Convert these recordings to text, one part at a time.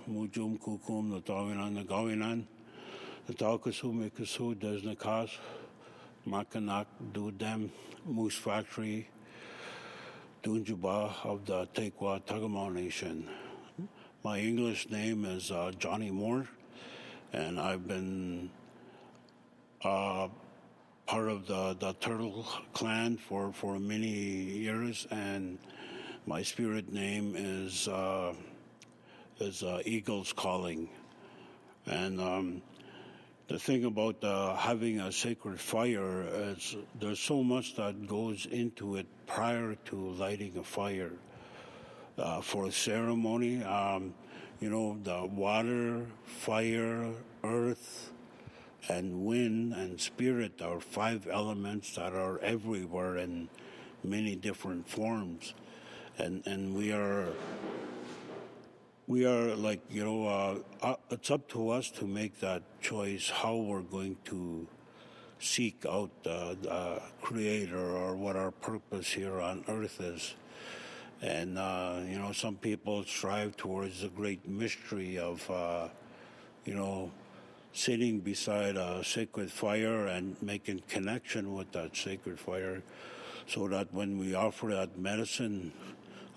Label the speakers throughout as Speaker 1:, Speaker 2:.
Speaker 1: mujum kukum the tawinan the gawinan the taukasu mikasu desnakas makanak do them moose factory Dunjuba of the Tequa Tagamo Nation. My English name is Johnny Moore, and I've been part of the Turtle clan for many years, and my spirit name is Eagle's Calling. And the thing about having a sacred fire is there's so much that goes into it prior to lighting a fire. For a ceremony, the water, fire, earth, and wind and spirit are 5 elements that are everywhere in many different forms. And we are like, it's up to us to make that choice how we're going to seek out the Creator or what our purpose here on earth is. And, some people strive towards the great mystery of, sitting beside a sacred fire and making connection with that sacred fire so that when we offer that medicine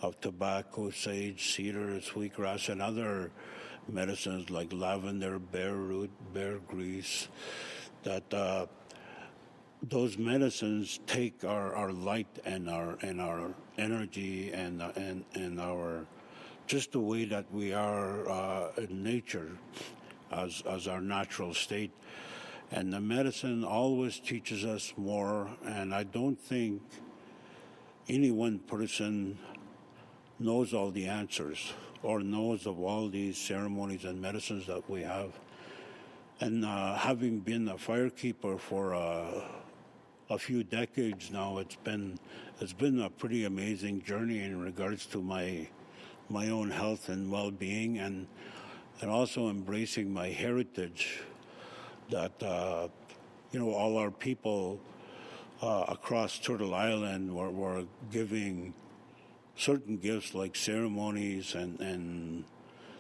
Speaker 1: of tobacco, sage, cedar, sweetgrass, and other medicines like lavender, bear root, bear grease, that those medicines take our light and our energy and our just the way that we are in nature as our natural state. And the medicine always teaches us more, and I don't think any one person knows all the answers or knows of all these ceremonies and medicines that we have. And having been a firekeeper for a few decades now, it's been a pretty amazing journey in regards to my own health and well-being, and also embracing my heritage that all our people across Turtle Island were giving certain gifts like ceremonies and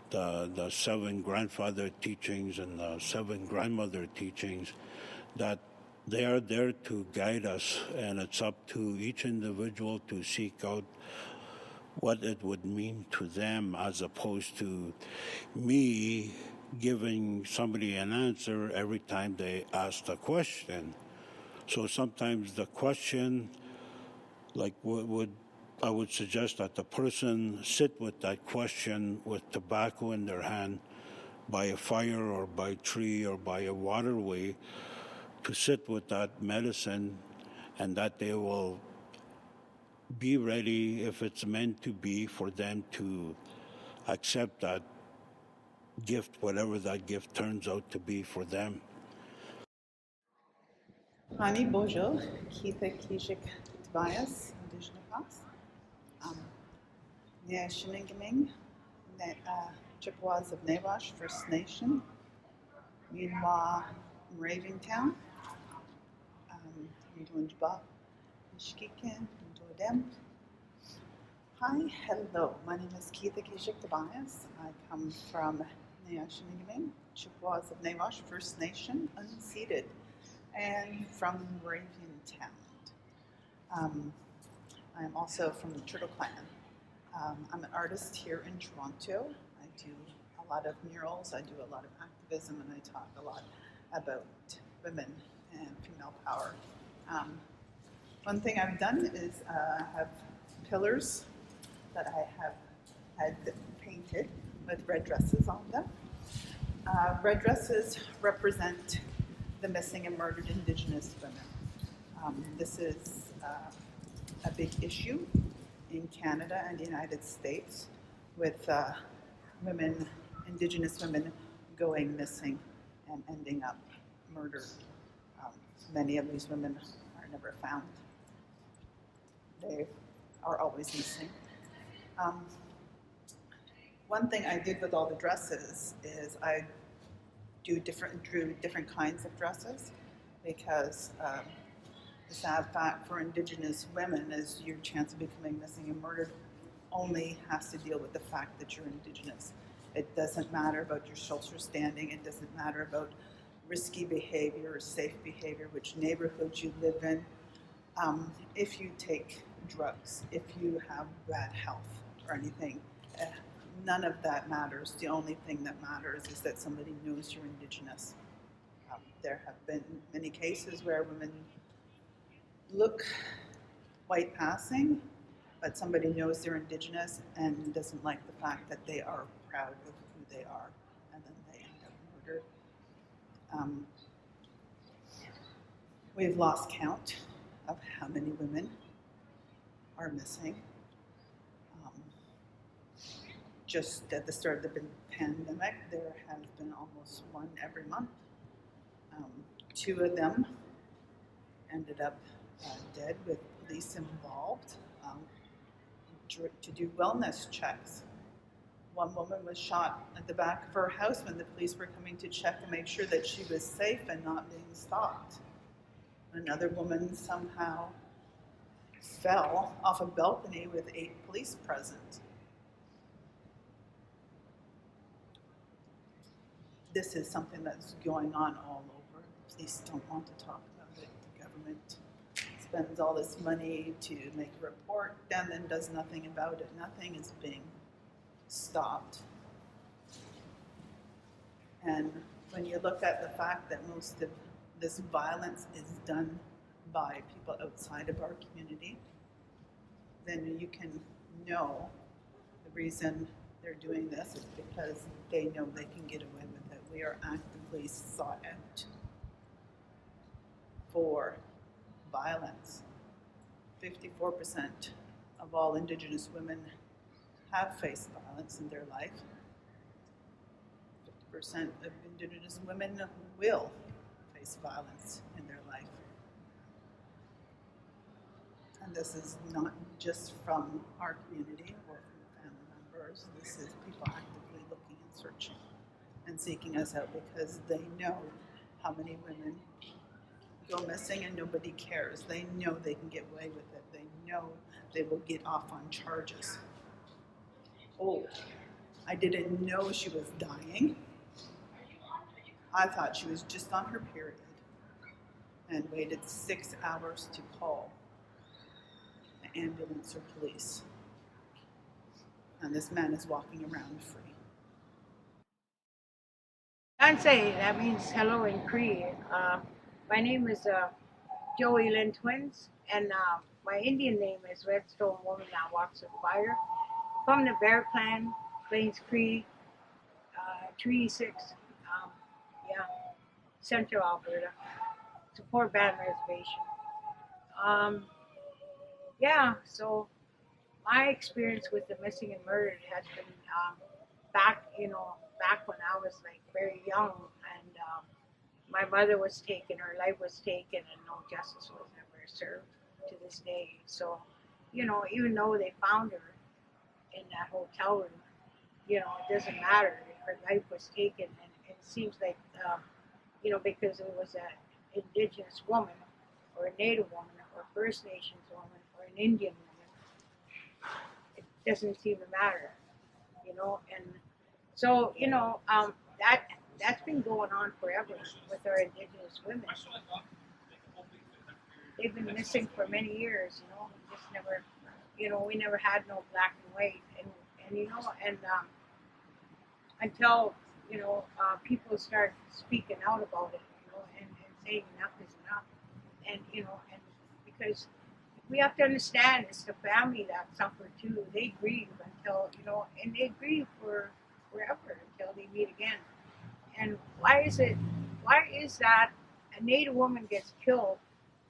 Speaker 1: the 7 grandfather teachings and the 7 grandmother teachings, that they are there to guide us, and it's up to each individual to seek out what it would mean to them, as opposed to me giving somebody an answer every time they ask a question. So sometimes the question, like I would suggest that the person sit with that question with tobacco in their hand by a fire or by a tree or by a waterway, to sit with that medicine, and that they will be ready, if it's meant to be, for them to accept that gift, whatever that gift turns out to be for them.
Speaker 2: Hani Bojo, Keitha Kijik Tobias, Indigenous. Shinningaming, Chippewas of Nawash First Nation, Yunwa, Ravingtown, Ndunjba, Mishkikin, Ndodem. Hi, hello, my name is Keitha Kijik Tobias. I come from Shinningaming, Chippewas of Nawash First Nation, unceded, and from Ravingtown. I'm also from the Turtle Clan. I'm an artist here in Toronto. I do a lot of murals, I do a lot of activism, and I talk a lot about women and female power. One thing I've done is have pillars that I have had painted with red dresses on them. Red dresses represent the missing and murdered Indigenous women. This is a big issue in Canada and the United States, with women, Indigenous women, going missing and ending up murdered. Many of these women are never found. They are always missing. One thing I did with all the dresses is I drew different kinds of dresses, because the sad fact for Indigenous women is your chance of becoming missing and murdered only has to deal with the fact that you're Indigenous. It doesn't matter about your social standing. It doesn't matter about risky behavior or safe behavior, which neighborhood you live in. If you take drugs, if you have bad health or anything, none of that matters. The only thing that matters is that somebody knows you're Indigenous. There have been many cases where women look white passing, but somebody knows they're Indigenous and doesn't like the fact that they are proud of who they are, and then they end up murdered. We've lost count of how many women are missing. Just at the start of the pandemic, there has been almost one every month. Two of them ended up dead with police involved to do wellness checks. One woman was shot at the back of her house when the police were coming to check and make sure that she was safe and not being stalked. Another woman somehow fell off a balcony with 8 police present. This is something that's going on all over. The police don't want to talk about it. The government spends all this money to make a report and then does nothing about it. Nothing is being stopped. And when you look at the fact that most of this violence is done by people outside of our community, then you can know the reason they're doing this is because they know they can get away with it. We are actively sought out for violence. 54% of all Indigenous women have faced violence in their life. 50% of Indigenous women will face violence in their life. And this is not just from our community or from family members. This is people actively looking and searching and seeking us out because they know how many women go missing and nobody cares. They know they can get away with it. They know they will get off on charges. Oh, I didn't know she was dying. I thought she was just on her period and waited 6 hours to call the ambulance or police. And this man is walking around free.
Speaker 3: Kansai, that means hello in Cree. My name is Joey Lynn Twins, and my Indian name is Redstone Woman That Walks with Fire. From the Bear Clan, Plains Cree, Treaty 6, yeah, Central Alberta, Support Band Reservation. Yeah, so my experience with the missing and murdered has been back when I was like very young, and my mother was taken, her life was taken, and no justice was ever served to this day. So, even though they found her in that hotel room, it doesn't matter. Her life was taken, and it seems like, because it was an Indigenous woman, or a Native woman, or a First Nations woman, or an Indian woman, it doesn't seem to matter, and so, that's been going on forever with our Indigenous women. They've been missing for many years, we just never, we never had no black and white, and until, people start speaking out about it, and saying enough is enough, and, and because we have to understand it's the family that suffer too. They grieve until, and they grieve for forever until they meet again. And why is that a Native woman gets killed,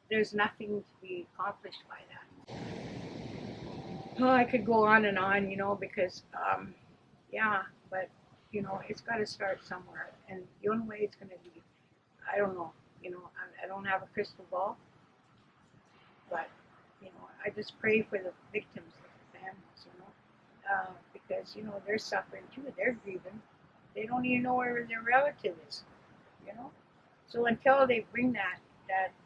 Speaker 3: there's nothing to be accomplished by that? Oh, I could go on and on, because, yeah, but, it's got to start somewhere. And the only way it's going to be, I don't know, I don't have a crystal ball, but, I just pray for the victims of the families, because, they're suffering too, they're grieving. They don't even know where their relative is, So until they bring that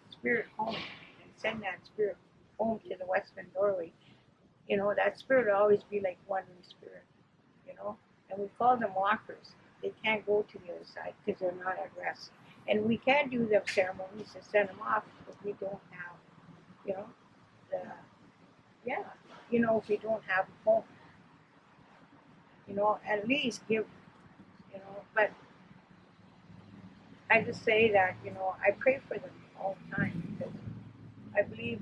Speaker 3: spirit home and send that spirit home to the western doorway, that spirit will always be like one spirit, and we call them walkers. They can't go to the other side because they're not at rest. And we can't do them ceremonies and send them off if we don't have, you know, the, yeah, if we don't have a home, at least give, but I just say that, I pray for them all the time because I believe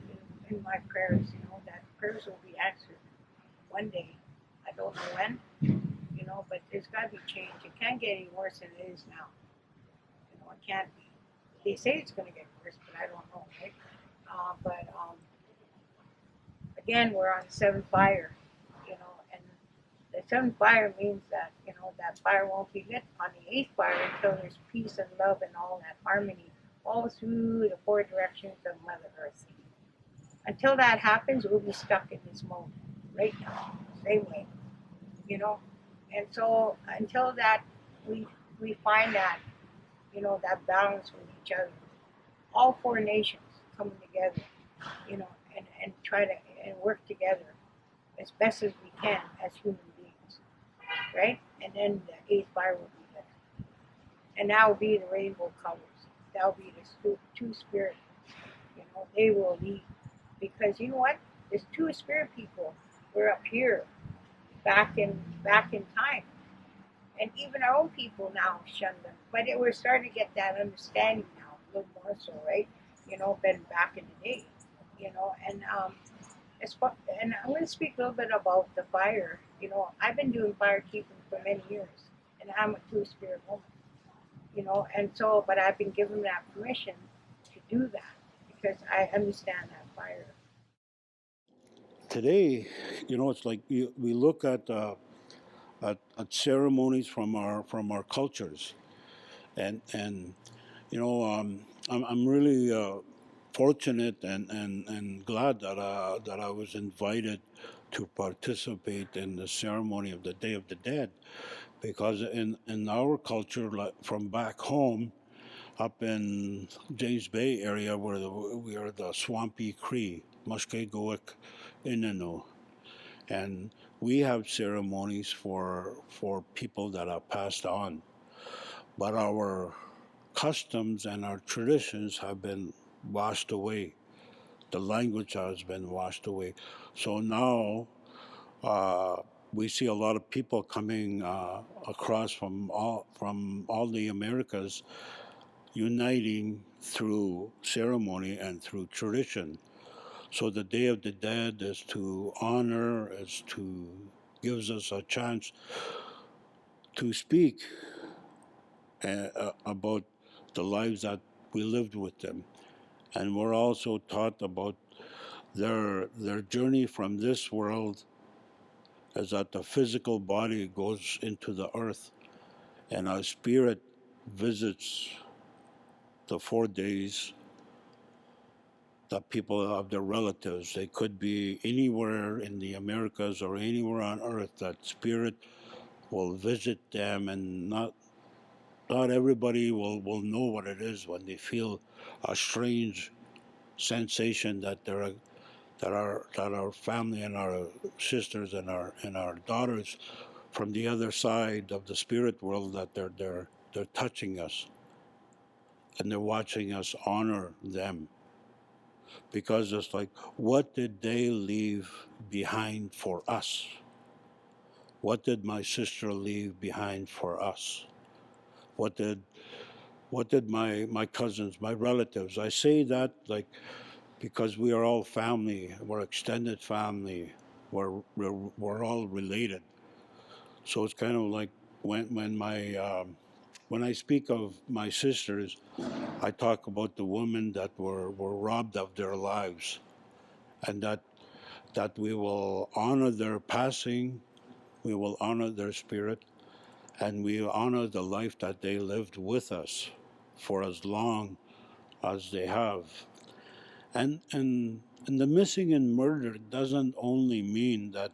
Speaker 3: in my prayers, that prayers will be answered one day. I don't know when, but there's got to be change. It can't get any worse than it is now. It can't be. They say it's going to get worse, but I don't know, right? But again, we're on seventh fire, and the seventh fire means that, that fire won't be lit on the eighth fire until there's peace and love and all that harmony all through the four directions of Mother Earth. Until that happens, we'll be stuck in this mode right now, same way, you know. And so until that, we find that, that balance with each other, all four nations coming together, and try to and work together as best as we can as human beings, right? And then the eighth fire will be lit, and that will be the rainbow colors. That will be the two spirit. They will lead, because you know what? There's two spirit people. We're up here, back in time, and even our own people now shun them. But we're starting to get that understanding now, a little more so, right? Than back in the day. And and I'm going to speak a little bit about the fire. I've been doing firekeeping for many years, and I'm a two-spirit woman. And so, but I've been given that permission to do that because I understand that fire.
Speaker 1: Today, it's like we look at ceremonies from our cultures, and I'm really fortunate and glad that I was invited to participate in the ceremony of the Day of the Dead, because in our culture, like from back home, up in James Bay area, where we are the Swampy Cree, Muskegowik, Innu, and we have ceremonies for people that have passed on, but our customs and our traditions have been washed away. The language has been washed away. So now uh, we see a lot of people coming across from all the Americas, uniting through ceremony and through tradition. So the Day of the Dead is to honor, is to gives us a chance to speak about the lives that we lived with them, and we're also taught about their journey from this world, as that the physical body goes into the earth, and our spirit visits the 4 days that people have their relatives. They could be anywhere in the Americas or anywhere on earth. That spirit will visit them, and not everybody will know what it is when they feel a strange sensation that our family and our sisters and our daughters from the other side of the spirit world, that they're touching us, and they're watching us honor them, because it's like, what did they leave behind for us? What did my sister leave behind for us? What did my cousins, my relatives? I say that like because we are all family. We're extended family. We're all related. So it's kind of like when I speak of my sisters, I talk about the women that were robbed of their lives, and that we will honor their passing, we will honor their spirit, and we honor the life that they lived with us for as long as they have. And the missing and murdered doesn't only mean that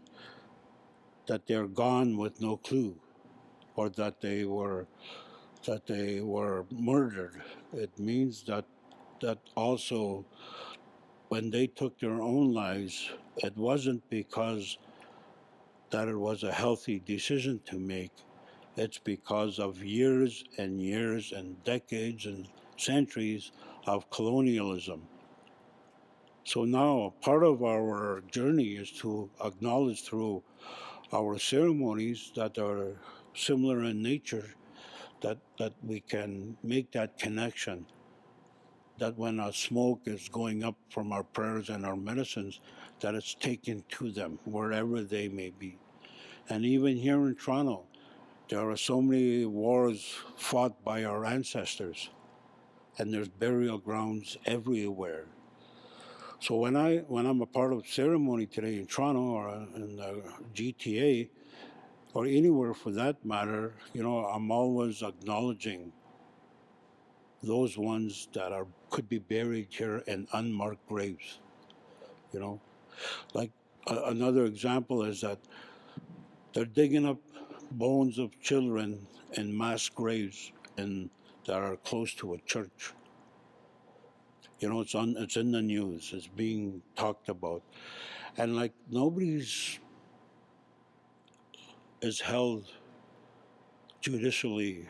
Speaker 1: they're gone with no clue, or that they were murdered. It means that also, when they took their own lives, it wasn't because that it was a healthy decision to make. It's because of years and years and decades and centuries of colonialism. So now part of our journey is to acknowledge through our ceremonies that are similar in nature, that we can make that connection, that when our smoke is going up from our prayers and our medicines, that it's taken to them wherever they may be. And even here in Toronto, there are so many wars fought by our ancestors, and there's burial grounds everywhere. So when I'm a part of ceremony today in Toronto or in the GTA or anywhere for that matter, I'm always acknowledging those ones that could be buried here in unmarked graves. You know, like another example is that they're digging up bones of children in mass graves that are close to a church. It's in the news. It's being talked about, and like nobody's is held judicially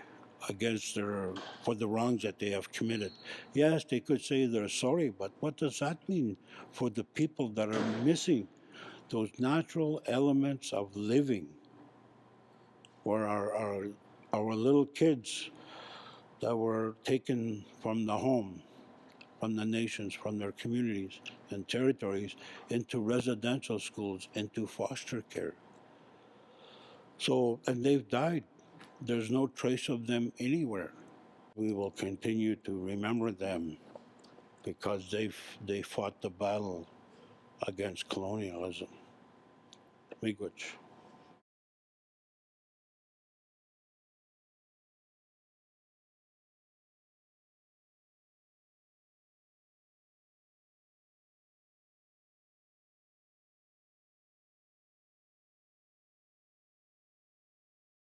Speaker 1: against for the wrongs that they have committed. Yes, they could say they're sorry, but what does that mean for the people that are missing those natural elements of living, where our little kids that were taken from the home, from the nations, from their communities and territories into residential schools, into foster care. So, and they've died. There's no trace of them anywhere. We will continue to remember them because they fought the battle against colonialism. Miigwech.